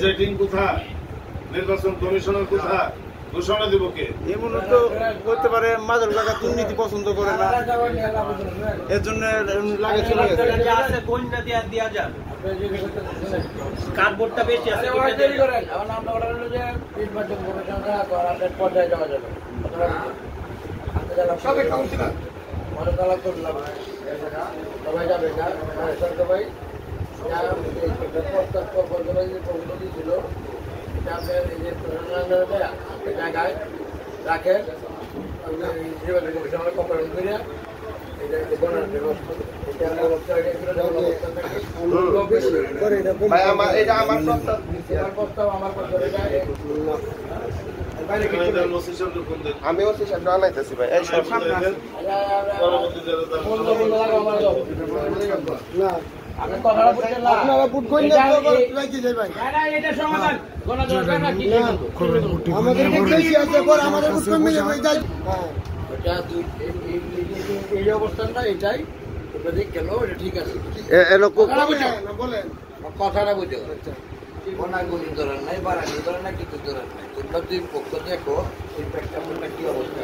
Presiding কোথায়, নির্বাচন commissioner কোথায়, ঘোষণা দিব কে? এমন তো করতে পারে মাদুর কাকা দুর্নীতি পছন্দ করে না, এর জন্য লাগে চলে গেছে। কার্ডবোর্ডটা বেশি আছে সবাই যাবে না সবাই ছিল জায়গায় রাখে কপারেট করে আমি ওসি সাহেব জানাইতেছি ভাই। এই সব আপনারা ভোট করেন না এটা সমাধান আমাদের বেশি আছে পর আমাদের ভোট কমে যাবে যাই এই অবস্থানটা এটাই কেন এটা ঠিক আছে বলেন কথাটা বুঝতে পারছেন গোনাগুনি ধরার নাই বাড়ানি ধরার নাই কিছু ধরার নাই তোমরা দুই পক্ষ দেখো এই প্রেক্ষাপটটা কি অবস্থা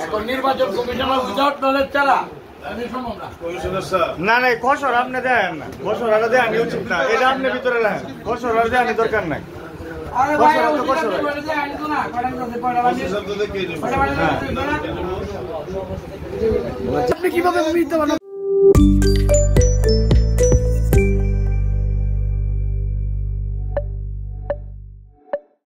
এখন নির্বাচন কমিশনার উইদাউট নলেজ চালা না না খসর আপনি দেন না, খসর আলাদা দেন উচিত না, এটা আপনি ভিতরে রাখেন, খসর আলাদা দেন দরকার নাই। আপনি কিভাবে মিথ্যা বানাবেন?